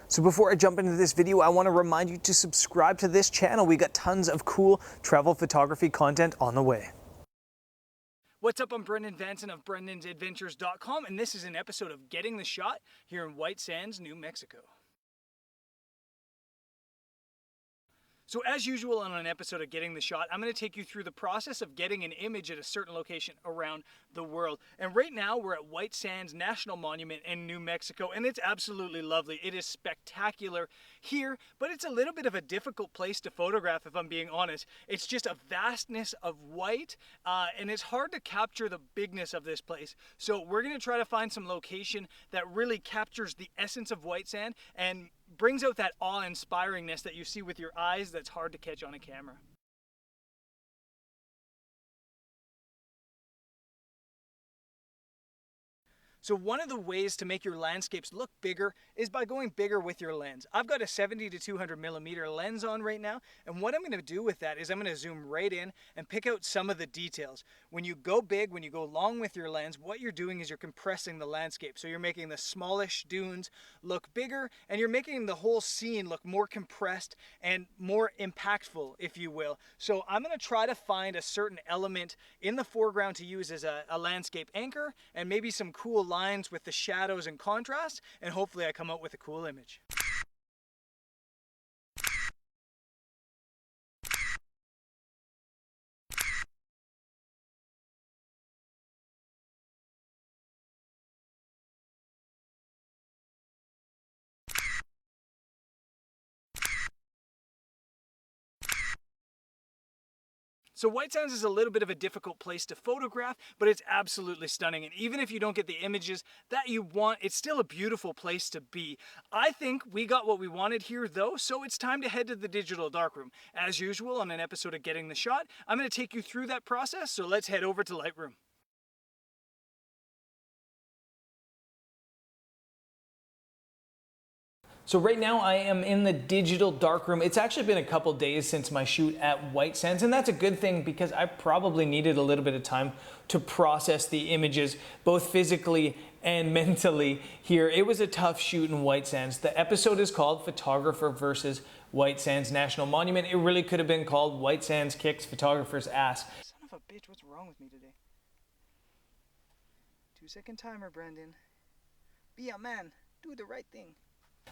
So before I jump into this video, I want to remind you to subscribe to this channel. We got tons of cool travel photography content on the way. What's up? I'm Brendan Vanson of Brendan'sAdventures.com, and this is an episode of Getting the Shot here in White Sands, New Mexico. So as usual on an episode of Getting the Shot, I'm going to take you through the process of getting an image at a certain location around the world. And right now we're at White Sands National Monument in New Mexico, and it's absolutely lovely. It is spectacular here, but it's a little bit of a difficult place to photograph, if I'm being honest. It's just a vastness of white, and it's hard to capture the bigness of this place. So we're going to try to find some location that really captures the essence of white sand and brings out that awe-inspiringness that you see with your eyes that's hard to catch on a camera. So one of the ways to make your landscapes look bigger is by going bigger with your lens. I've got a 70 to 200 millimeter lens on right now, and what I'm going to do with that is I'm going to zoom right in and pick out some of the details. When you go big, when you go long with your lens, what you're doing is you're compressing the landscape. So you're making the smallish dunes look bigger, and you're making the whole scene look more compressed and more impactful, if you will. So I'm going to try to find a certain element in the foreground to use as a landscape anchor, and maybe some cool lines with the shadows and contrast, and hopefully I come out with a cool image. So White Sands is a little bit of a difficult place to photograph, but it's absolutely stunning. And even if you don't get the images that you want, it's still a beautiful place to be. I think we got what we wanted here though, so it's time to head to the digital darkroom. As usual on an episode of Getting the Shot, I'm going to take you through that process, so let's head over to Lightroom. So right now I am in the digital darkroom. It's actually been a couple days since my shoot at White Sands, and that's a good thing because I probably needed a little bit of time to process the images, both physically and mentally here. It was a tough shoot in White Sands. The episode is called Photographer versus White Sands National Monument. It really could have been called White Sands Kicks Photographer's Ass. Son of a bitch, what's wrong with me today? 2-second timer, Brendan. Be a man, do the right thing.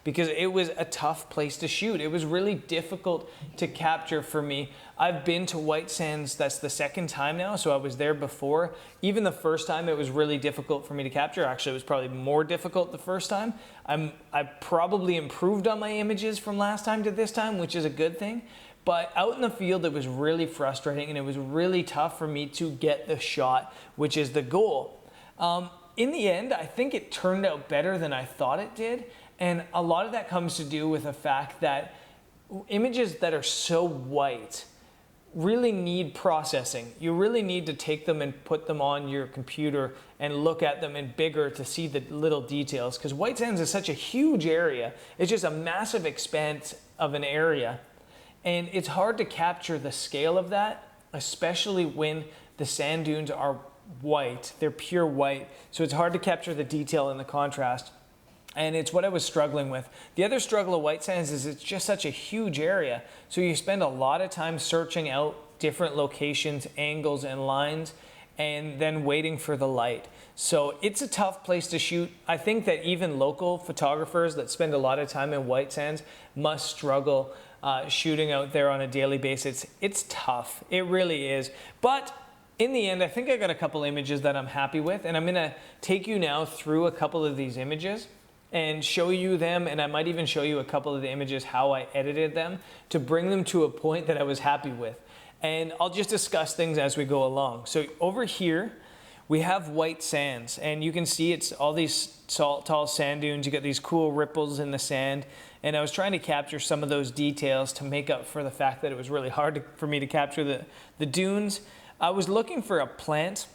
Because it was a tough place to shoot. It was really difficult to capture for me. I've been to White Sands, that's the second time now, so I was there before. Even the first time it was really difficult for me to capture. Actually, it was probably more difficult the first time. I probably improved on my images from last time to this time, which is a good thing. But out in the field, it was really frustrating, and it was really tough for me to get the shot, which is the goal. In the end, I think it turned out better than I thought it did. And a lot of that comes to do with the fact that images that are so white really need processing. You really need to take them and put them on your computer and look at them in bigger to see the little details. Because White Sands is such a huge area. It's just a massive expanse of an area. And it's hard to capture the scale of that, especially when the sand dunes are white. They're pure white. So it's hard to capture the detail and the contrast. And it's what I was struggling with. The other struggle of White Sands is it's just such a huge area. So you spend a lot of time searching out different locations, angles, and lines, and then waiting for the light. So it's a tough place to shoot. I think that even local photographers that spend a lot of time in White Sands must struggle shooting out there on a daily basis. It's tough. It really is. But in the end, I think I got a couple images that I'm happy with, and I'm going to take you now through a couple of these images and show you them, and I might even show you a couple of the images, how I edited them to bring them to a point that I was happy with. And I'll just discuss things as we go along. So over here, we have White Sands, and you can see it's all these tall sand dunes. You got these cool ripples in the sand, and I was trying to capture some of those details to make up for the fact that it was really hard for me to capture the dunes. I was looking for a plant.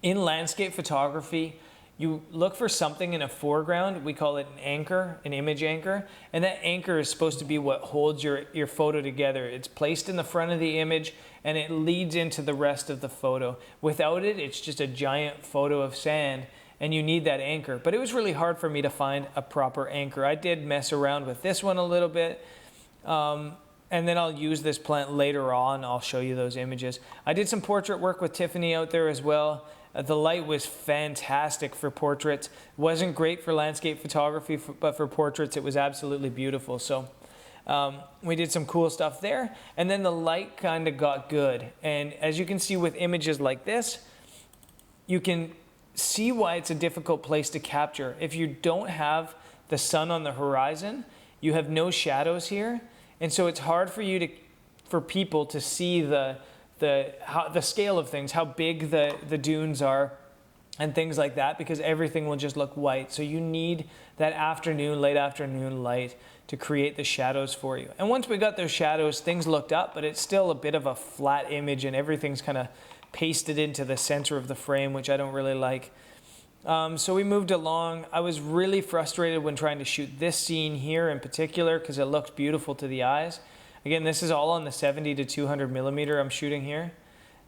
In landscape photography, you look for something in a foreground. We call it an anchor, an image anchor. And that anchor is supposed to be what holds your photo together. It's placed in the front of the image and it leads into the rest of the photo. Without it, it's just a giant photo of sand. and you need that anchor. But it was really hard for me to find a proper anchor. I did mess around with this one a little bit, and then I'll use this plant later on. I'll show you those images. I did some portrait work with Tiffany out there as well. The light was fantastic for portraits. Wasn't great for landscape photography, but for portraits it was absolutely beautiful. So we did some cool stuff there, and then the light kind of got good. And as you can see with images like this, you can see why it's a difficult place to capture. If you don't have the sun on the horizon, you have no shadows here, and so it's hard for people to see the scale of things, how big the dunes are and things like that, because everything will just look white. So you need that late afternoon light to create the shadows for you. And once we got those shadows, things looked up, but it's still a bit of a flat image and everything's kind of pasted into the center of the frame, which I don't really like. So we moved along. I was really frustrated when trying to shoot this scene here in particular because it looked beautiful to the eyes. Again, this is all on the 70 to 200 millimeter I'm shooting here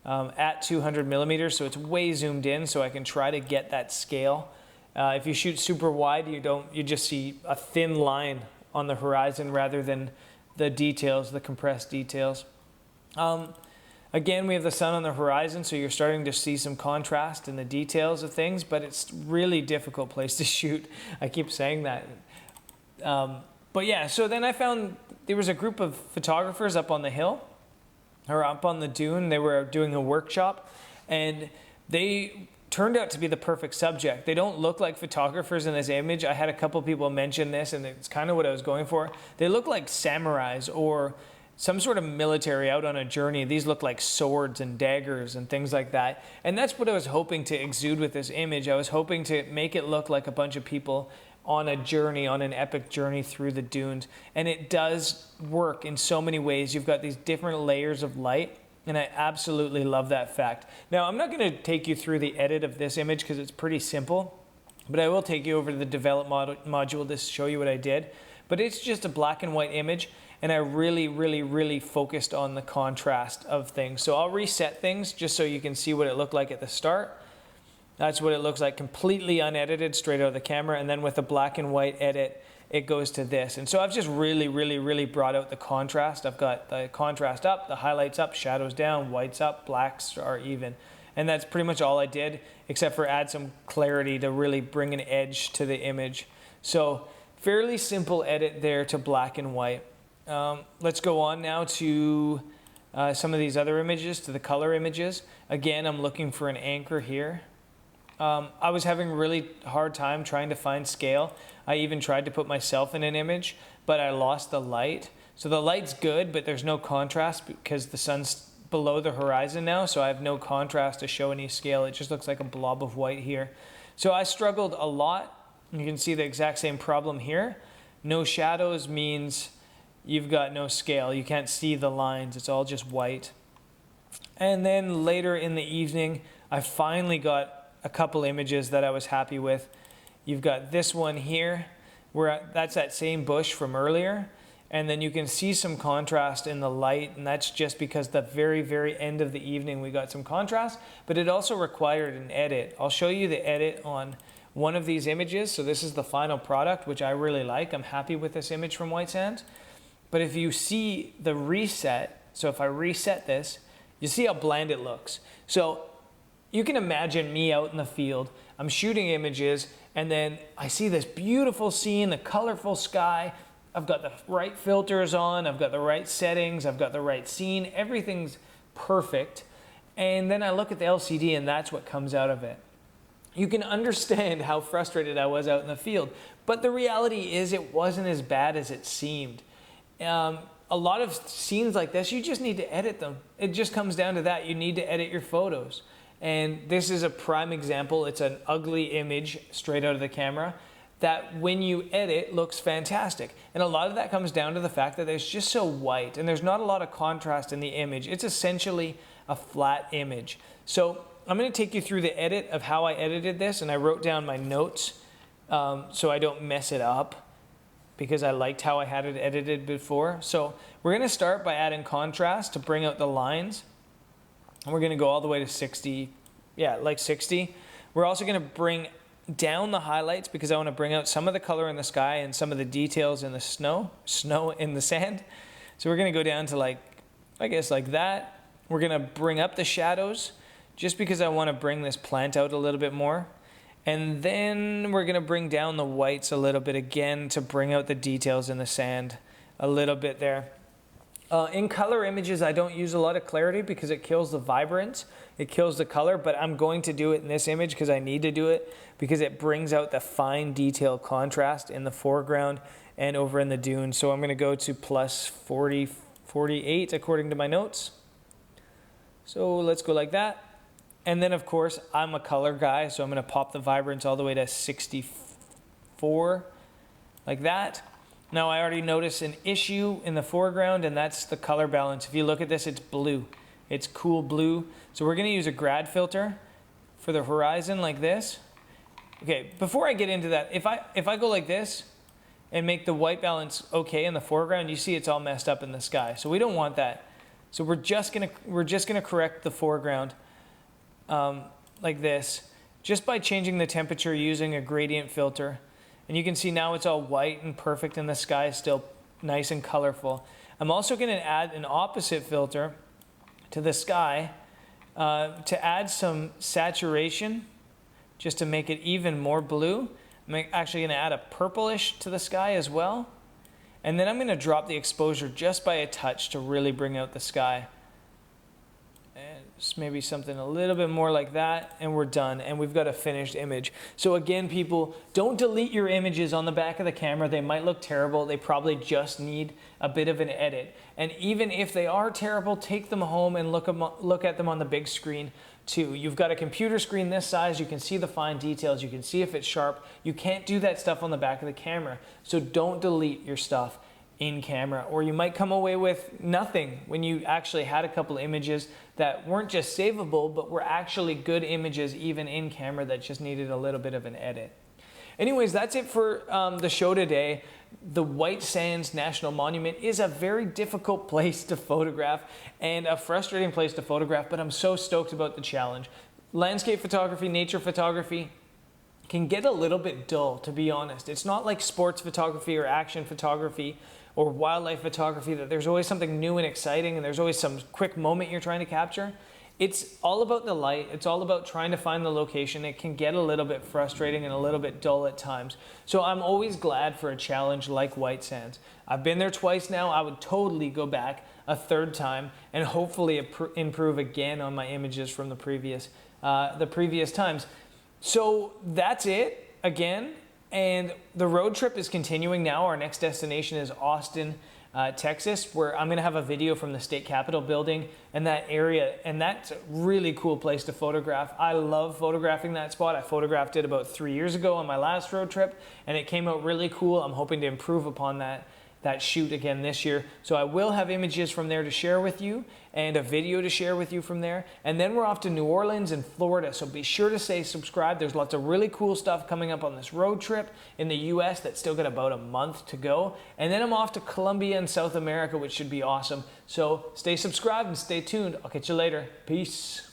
at 200 millimeters, so it's way zoomed in so I can try to get that scale. If you shoot super wide, you just see a thin line on the horizon rather than the details, the compressed details. Again, we have the sun on the horizon, so you're starting to see some contrast in the details of things, but it's really difficult place to shoot. I keep saying that. But yeah, so then I found there was a group of photographers up on the hill, or up on the dune. They were doing a workshop, and they turned out to be the perfect subject. They don't look like photographers in this image. I had a couple people mention this, and it's kind of what I was going for. They look like samurais or some sort of military out on a journey. These look like swords and daggers and things like that. And that's what I was hoping to exude with this image. I was hoping to make it look like a bunch of people on a journey, on an epic journey through the dunes. And it does work in so many ways. You've got these different layers of light, and I absolutely love that fact. Now, I'm not going to take you through the edit of this image because it's pretty simple, but I will take you over to the develop module to show you what I did. But it's just a black and white image, and I really focused on the contrast of things. So I'll reset things just so you can see what it looked like at the start. That's what it looks like, completely unedited, straight out of the camera. And then with the black and white edit, it goes to this. And so I've just really brought out the contrast. I've got the contrast up, the highlights up, shadows down, whites up, blacks are even. And that's pretty much all I did, except for add some clarity to really bring an edge to the image. So fairly simple edit there to black and white. Let's go on now to some of these other images, to the color images. Again, I'm looking for an anchor here. I was having a really hard time trying to find scale. I even tried to put myself in an image, but I lost the light. So the light's good, but there's no contrast because the sun's below the horizon now, so I have no contrast to show any scale. It just looks like a blob of white here. So I struggled a lot. You can see the exact same problem here. No shadows means you've got no scale. You can't see the lines. It's all just white. And then later in the evening, I finally got a couple images that I was happy with. You've got this one here, where that's that same bush from earlier. And then you can see some contrast in the light, and that's just because the very end of the evening we got some contrast, but it also required an edit. I'll show you the edit on one of these images. So this is the final product, which I really like. I'm happy with this image from White Sands. But if you see the reset, so if I reset this, you see how bland it looks. So you can imagine me out in the field. I'm shooting images, and then I see this beautiful scene, the colorful sky. I've got the right filters on, I've got the right settings, I've got the right scene. Everything's perfect. And then I look at the LCD, and that's what comes out of it. You can understand how frustrated I was out in the field. But the reality is it wasn't as bad as it seemed. A lot of scenes like this, you just need to edit them. It just comes down to that. You need to edit your photos. And this is a prime example. It's an ugly image straight out of the camera that when you edit looks fantastic. And a lot of that comes down to the fact that it's just so white and there's not a lot of contrast in the image. It's essentially a flat image. So I'm going to take you through the edit of how I edited this, and I wrote down my notes so I don't mess it up, because I liked how I had it edited before. So we're going to start by adding contrast to bring out the lines. And we're going to go all the way to 60. Yeah, like 60. We're also going to bring down the highlights because I want to bring out some of the color in the sky and some of the details in the snow in the sand. So we're going to go down to like, I guess like that. We're going to bring up the shadows just because I want to bring this plant out a little bit more. And then we're going to bring down the whites a little bit again to bring out the details in the sand a little bit there. In color images, I don't use a lot of clarity because it kills the vibrance. It kills the color, but I'm going to do it in this image because I need to do it because it brings out the fine detail contrast in the foreground and over in the dunes. So I'm going to go to plus 40, 48 according to my notes. So let's go like that. And then of course, I'm a color guy, so I'm going to pop the vibrance all the way to 64 like that. Now I already noticed an issue in the foreground, and that's the color balance. If you look at this, it's blue. It's cool blue. So we're going to use a grad filter for the horizon like this. Okay, before I get into that, if I go like this and make the white balance okay in the foreground, you see it's all messed up in the sky. So we don't want that. So we're just gonna correct the foreground like this, just by changing the temperature using a gradient filter. And you can see now it's all white and perfect and the sky is still nice and colorful. I'm also going to add an opposite filter to the sky to add some saturation just to make it even more blue. I'm actually going to add a purplish to the sky as well. And then I'm going to drop the exposure just by a touch to really bring out the sky. And just maybe something a little bit more like that, and we're done, and we've got a finished image. So again, people, don't delete your images on the back of the camera. They might look terrible. They probably just need a bit of an edit. And even if they are terrible, take them home and look at them on the big screen too. You've got a computer screen this size. You can see the fine details. You can see if it's sharp. You can't do that stuff on the back of the camera. So don't delete your stuff in camera, or you might come away with nothing when you actually had a couple images that weren't just savable, but were actually good images even in camera that just needed a little bit of an edit. Anyways, that's it for the show today. The White Sands National Monument is a very difficult place to photograph and a frustrating place to photograph, but I'm so stoked about the challenge. Landscape photography, nature photography can get a little bit dull, to be honest. It's not like sports photography or action photography or wildlife photography that there's always something new and exciting and there's always some quick moment you're trying to capture. It's all about the light. It's all about trying to find the location. It can get a little bit frustrating and a little bit dull at times. So I'm always glad for a challenge like White Sands. I've been there twice now. I would totally go back a third time and hopefully improve again on my images from the previous times. So that's it again. And the road trip is continuing now. Our next destination is Austin, Texas, where I'm going to have a video from the state capitol building and that area. And that's a really cool place to photograph. I love photographing that spot. I photographed it about 3 years ago on my last road trip, and it came out really cool. I'm hoping to improve upon that shoot again this year. So I will have images from there to share with you and a video to share with you from there. And then we're off to New Orleans and Florida. So be sure to stay subscribed. There's lots of really cool stuff coming up on this road trip in the US that's still got about a month to go. And then I'm off to Colombia and South America, which should be awesome. So stay subscribed and stay tuned. I'll catch you later. Peace.